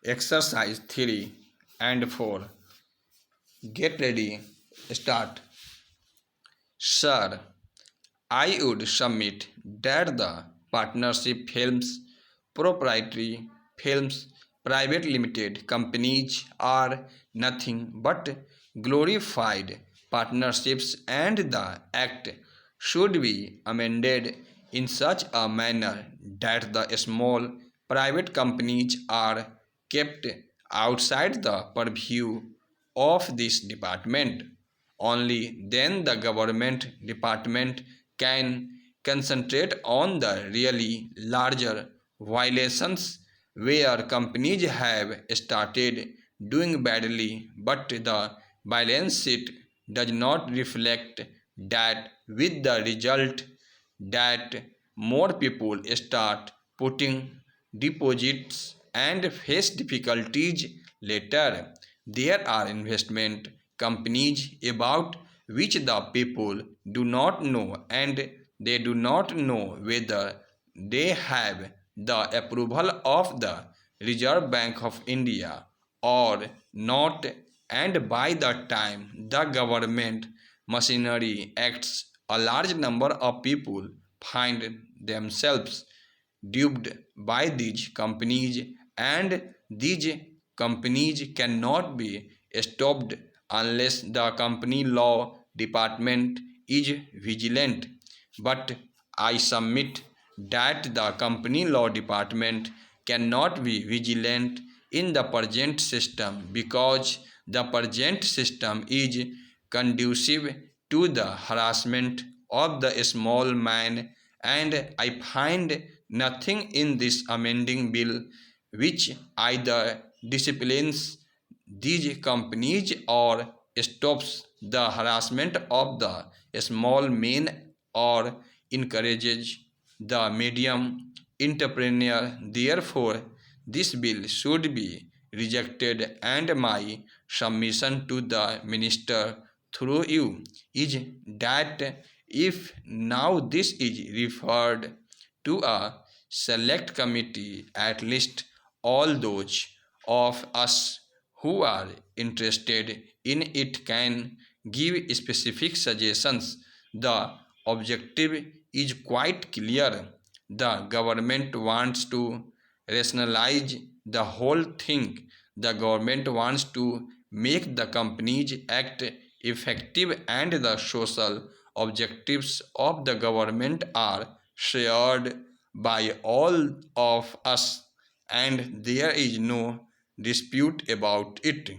Exercise 3 and 4. Get ready. Start. Sir, I would submit that the partnership films, proprietary films, private limited companies are nothing but glorified partnerships, and the Act should be amended in such a manner that the small private companies are kept outside the purview of this department. Only then the government department can concentrate on the really larger violations where companies have started doing badly, but the balance sheet does not reflect that, with the result that more people start putting deposits and face difficulties later. There are investment companies about which the people do not know, and they do not know whether they have the approval of the Reserve Bank of India or not, and by the time the government machinery acts, a large number of people find themselves duped by these companies, and these companies cannot be stopped unless the company law department is vigilant. But I submit that the company law department cannot be vigilant in the present system, because the present system is conducive to the harassment of the small man, and I find nothing in this amending bill which either disciplines these companies or stops the harassment of the small men or encourages the medium entrepreneur. Therefore, this bill should be rejected, and my submission to the minister through you is that if now this is referred to a select committee, at least all those of us who are interested in it can give specific suggestions. The objective is quite clear. The government wants to rationalize the whole thing. The government wants to make the Companies Act effective, and the social objectives of the government are shared by all of us, and there is no dispute about it.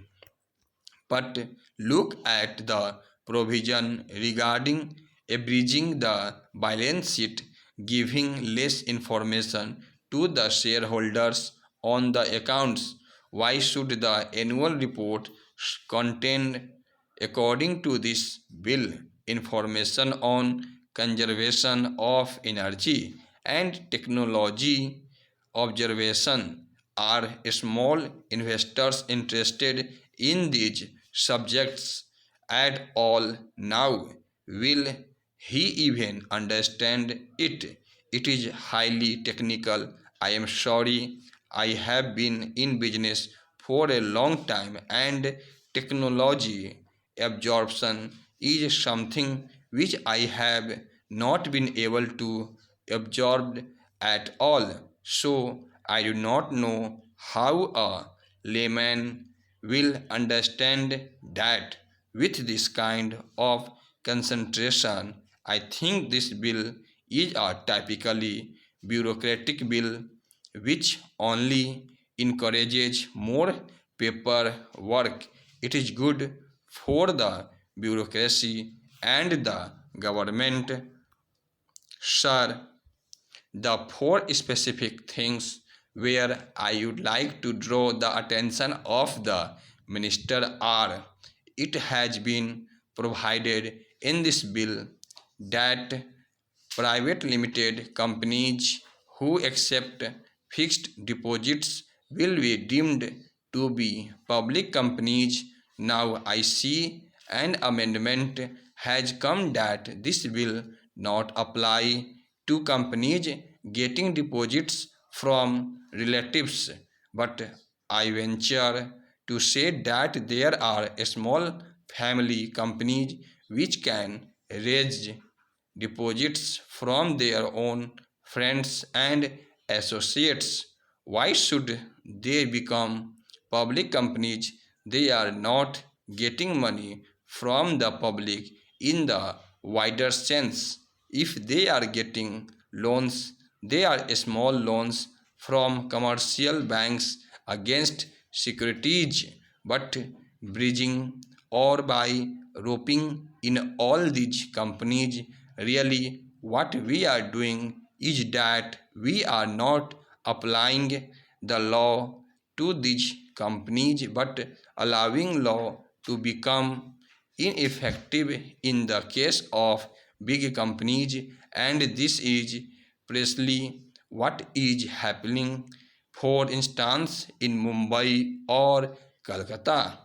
But look at the provision regarding abridging the balance sheet, giving less information to the shareholders on the accounts. Why should the annual report contain, according to this bill, information on conservation of energy and technology observation? Are small investors interested in these subjects at all now? Will he even understand it? It is highly technical. I am sorry. I have been in business for a long time, and technology absorption is something which I have not been able to absorb at all. So I do not know how a layman will understand that. With this kind of concentration, I think this bill is a typically bureaucratic bill which only encourages more paperwork. It is good for the bureaucracy and the government. Sir, the four specific things where I would like to draw the attention of the minister are: it has been provided in this bill that private limited companies who accept fixed deposits will be deemed to be public companies. Now I see an amendment has come that this will not apply to companies getting deposits from relatives, but I venture to say that there are small family companies which can raise deposits from their own friends and associates. Why should they become public companies? They are not getting money from the public in the wider sense. If they are getting loans, they are small loans from commercial banks against securities, but bridging or by roping in all these companies, really what we are doing is that we are not applying the law to these companies but allowing law to become ineffective in the case of big companies, and this is precisely what is happening. For instance, in Mumbai or Calcutta,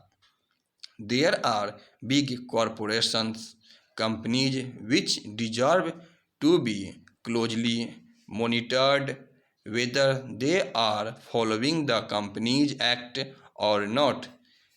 there are big corporations, companies which deserve to be closely monitored whether they are following the Companies Act or not.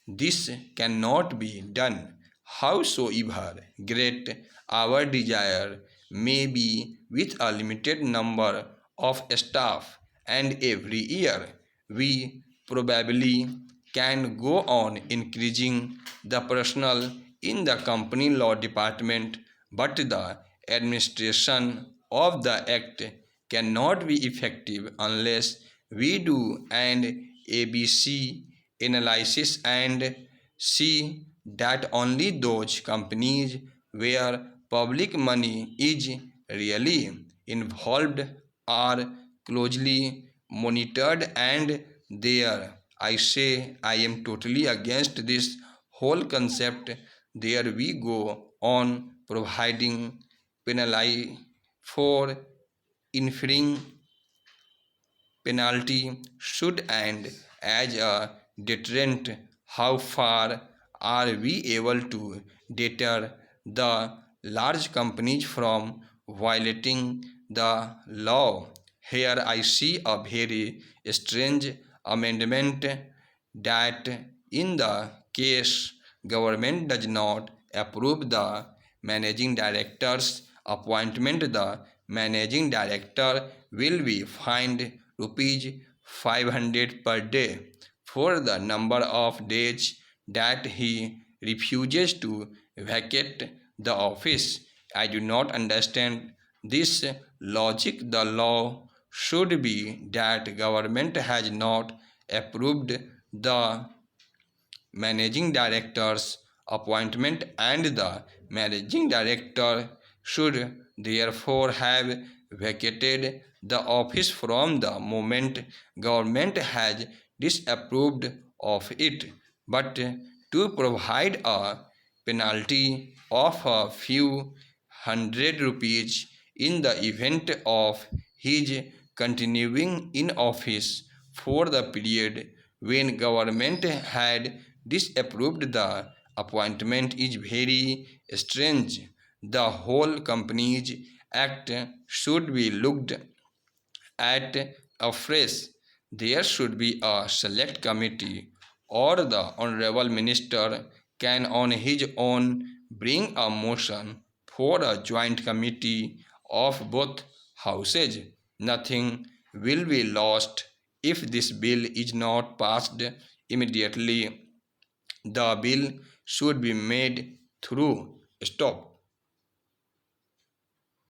This cannot be done. Howsoever great our desire may be with a limited number of staff, and every year we probably can go on increasing the personnel in the company law department, but the administration of the act cannot be effective unless we do an ABC analysis and see that only those companies where public money is really involved are closely monitored, and there I say I am totally against this whole concept. There we go on providing penalty for infringing penalty should and as a deterrent. How far are we able to deter the large companies from violating the law? Here I see a very strange amendment that in the case government does not approve the managing director's appointment, the managing director will be fined rupees 500 per day for the number of days that he refuses to vacate the office. I do not understand this logic. The law should be that government has not approved the managing director's appointment, and the managing director should therefore have vacated the office from the moment government has disapproved of it. But to provide a penalty of a few hundred rupees in the event of his continuing in office for the period when government had disapproved the appointment is very strange. The whole Companies Act should be looked at afresh. There should be a select committee, or the Honorable Minister can on his own bring a motion for a joint committee of both houses. Nothing will be lost if this bill is not passed immediately. The bill should be made through. Stop.